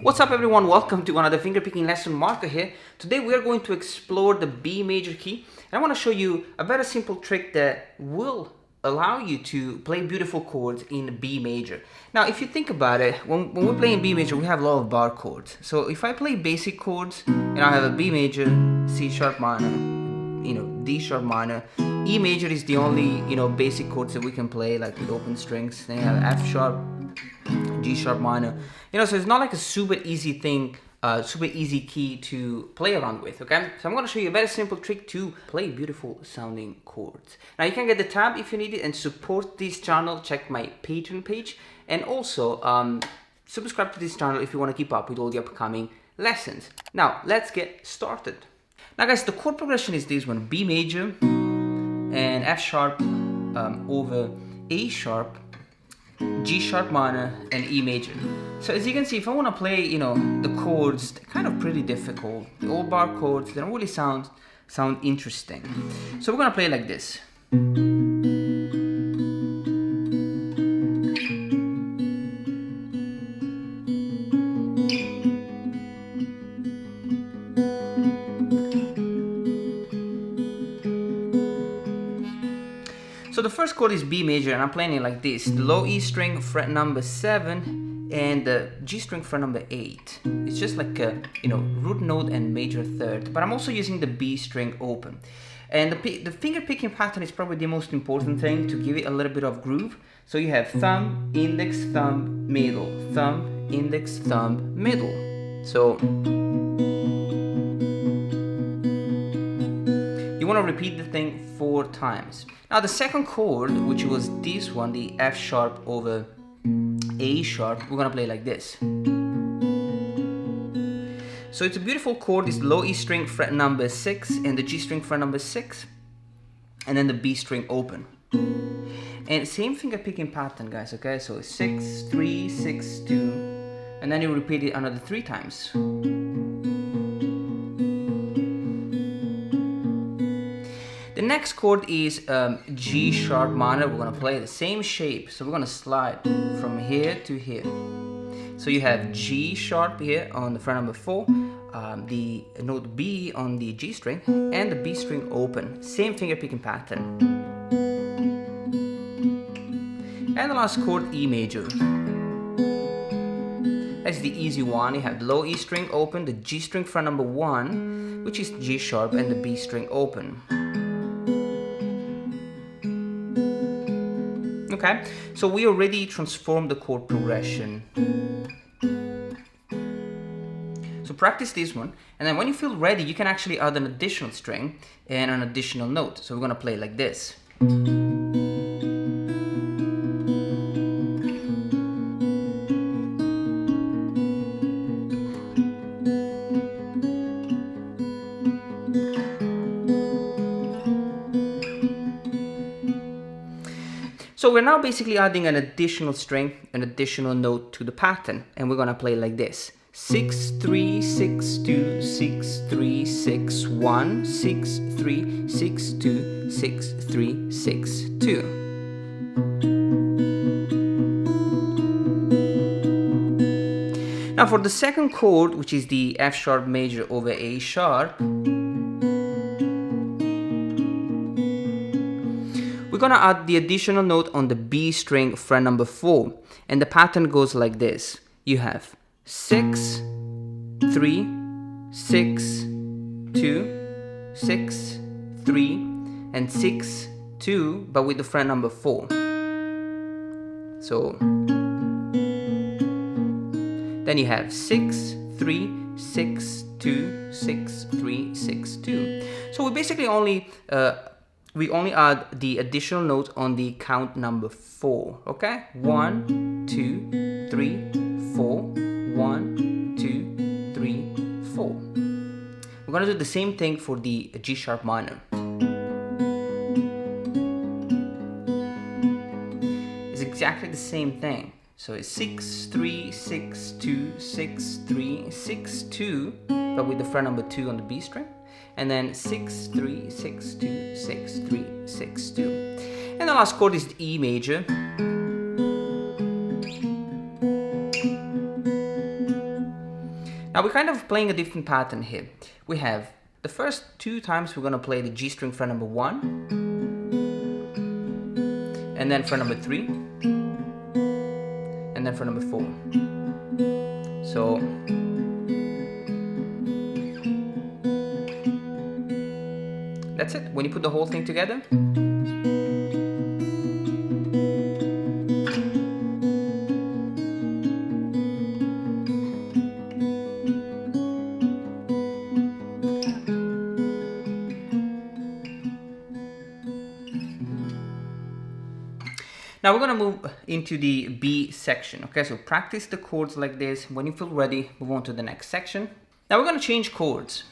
What's up everyone, welcome to another fingerpicking lesson. Marco here. Today we are going to explore the B major key, and I want to show you a very simple trick that will allow you to play beautiful chords in B major. Now if you think about it, when we play in B major we have a lot of bar chords. So if I play basic chords and I have a B major, C sharp minor, D sharp minor, E major is the only basic chords that we can play like with open strings. Then you have F sharp, G sharp minor, so it's not like a super easy thing, super easy key to play around with, okay? So I'm going to show you a very simple trick to play beautiful sounding chords. Now you can get the tab if you need it and support this channel. Check my Patreon page, and also subscribe to this channel if you want to keep up with all the upcoming lessons. Now let's get started. Now guys, the chord progression is this one: B major and F sharp over A sharp, G sharp minor, and E major. So as you can see, if I want to play, the chords, they're kind of pretty difficult. The all bar chords, they don't really sound interesting. So we're gonna play like this. So the first chord is B major, and I'm playing it like this: the low E string, fret number 7, and the G string, fret number 8. It's just like a root note and major third, but I'm also using the B string open. And the finger picking pattern is probably the most important thing to give it a little bit of groove. So you have thumb, index, thumb, middle, thumb, index, thumb, middle. So you want to repeat the thing 4 times. Now the second chord, which was this one, the F sharp over A sharp, we're gonna play like this. So it's a beautiful chord. It's low E string, fret number 6, and the G string, fret number 6, and then the B string open. And same finger picking pattern, guys, okay? So 6, 3, 6, 2, and then you repeat it another 3 times. The next chord is G sharp minor. We're gonna play the same shape, so we're gonna slide from here to here. So you have G sharp here on the fret number 4, the note B on the G string, and the B string open. Same finger picking pattern. And the last chord, E major. That's the easy one. You have the low E string open, the G string fret number 1, which is G sharp, and the B string open. Okay, so we already transformed the chord progression. So practice this one, and then when you feel ready, you can actually add an additional string and an additional note. So we're gonna play like this. So we're now basically adding an additional string, an additional note to the pattern, and we're gonna play like this: 6, 3, 6, 2, 6, 3, 6, 1, 6, 3, 6, 2, 6, 3, 6, 2. Now for the second chord, which is the F sharp major over A sharp, we're gonna add the additional note on the B string, fret number 4, and the pattern goes like this. You have 6, 3, 6, 2, 6, 3, and 6, 2, but with the fret number 4. So then you have 6, 3, 6, 2, 6, 3, 6, 2. So we basically only add the additional note on the count number 4, okay? 1, 2, 3, 4, 1, 2, 3, 4. We're gonna do the same thing for the G sharp minor. It's exactly the same thing. So it's 6, 3, 6, 2, 6, 3, 6, 2, but with the fret number 2 on the B string. And then 6, 3, 6, 2, 6, 3, 6, 2. And the last chord is the E major. Now we're kind of playing a different pattern here. We have the first 2 times we're going to play the G string fret number 1, and then fret number 3, and then fret number 4. So that's it. When you put the whole thing together, now we're going to move into the B section. Okay, so practice the chords like this. When you feel ready, move on to the next section. Now we're going to change chords.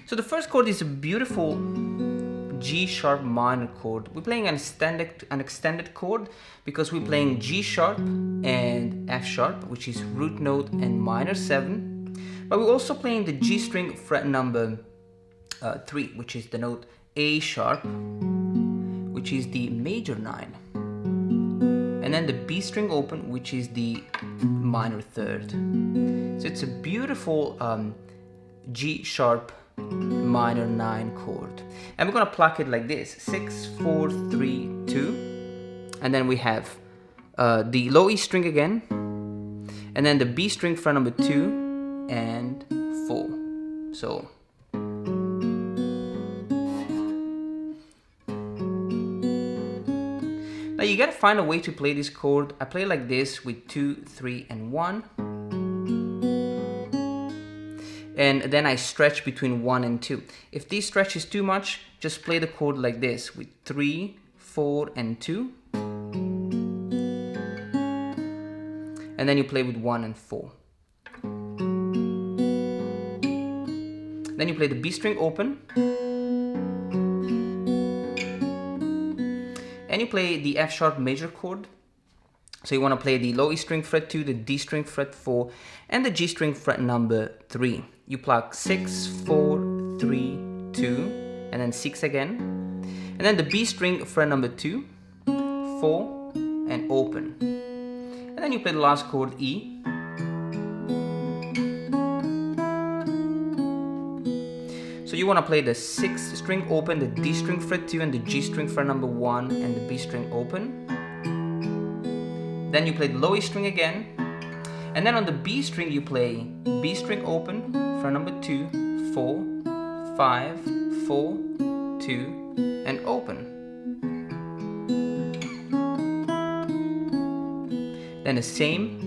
So the first chord is a beautiful G sharp minor chord. We're playing an extended chord because we're playing G sharp and F sharp, which is root note and minor 7. But we're also playing the G string fret number 3, which is the note A sharp, which is the major 9. And then the B string open, which is the minor 3rd. So it's a beautiful G sharp minor 9 chord, and we're gonna pluck it like this: 6, 4, 3, 2, and then we have the low E string again, and then the B string fret number 2 and 4. So now you gotta find a way to play this chord. I play like this with 2, 3, and 1. And then I stretch between 1 and 2. If this stretch is too much, just play the chord like this with 3, 4, and 2. And then you play with 1 and 4. Then you play the B string open. And you play the F sharp major chord. So you want to play the low E string fret 2, the D string fret 4, and the G string fret number 3. You pluck 6, 4, 3, 2, and then 6 again. And then the B string fret number 2, 4, and open. And then you play the last chord E. So you want to play the 6th string open, the D string fret 2, and the G string fret number 1, and the B string open. Then you play the low E string again, and then on the B string you play B string open, fret number 2, 4, 5, 4, 2, and open. Then the same.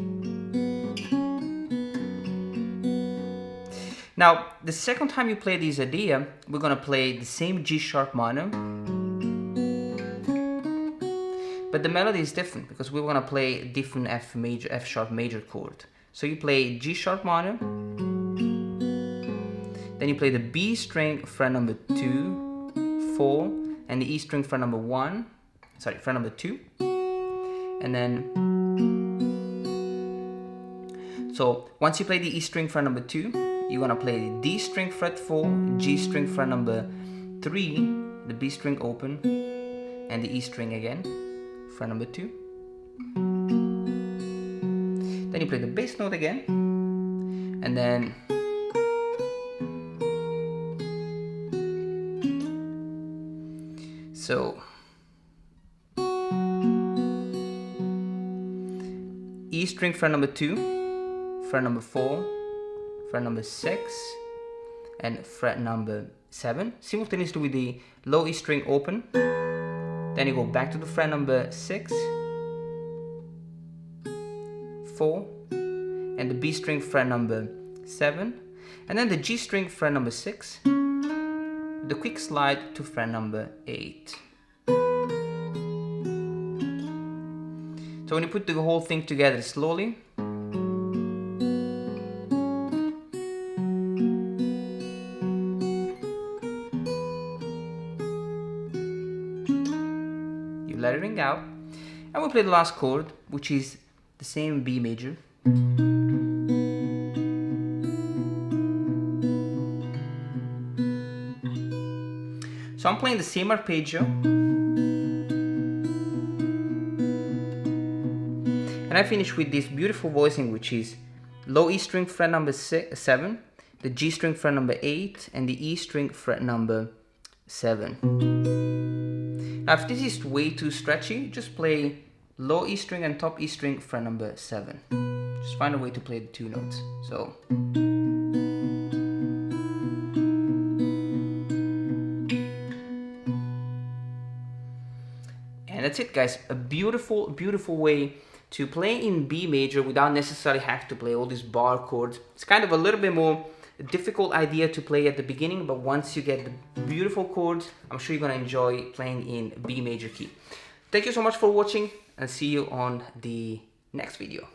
Now the second time you play this idea, we're gonna play the same G sharp minor. But the melody is different because we're gonna play a different F sharp major chord. So you play G sharp minor, then you play the B string fret number 2, 4, and the E string fret number 2, and then so once you play the E string fret number 2, you're gonna play the D string fret 4, G string fret number 3, the B string open, and the E string again. Fret number 2. Then you play the bass note again, and then so E string fret number 2, fret number 4, fret number 6, and fret number 7, simultaneously with the low E string open. Then you go back to the fret number 6, 4, and the B string fret number 7, and then the G string fret number 6, the quick slide to fret number 8. So when you put the whole thing together slowly, let it ring out, and we'll play the last chord, which is the same B major. So I'm playing the same arpeggio. And I finish with this beautiful voicing, which is low E string fret number 7, the G string fret number 8, and the E string fret number 7. Now if this is way too stretchy, just play low E string and top E string fret number 7. Just find a way to play the two notes. So. And that's it, guys. A beautiful, beautiful way to play in B major without necessarily having to play all these bar chords. It's kind of a little bit more difficult idea to play at the beginning, but once you get the beautiful chords, I'm sure you're gonna enjoy playing in B major key. Thank you so much for watching, and see you on the next video.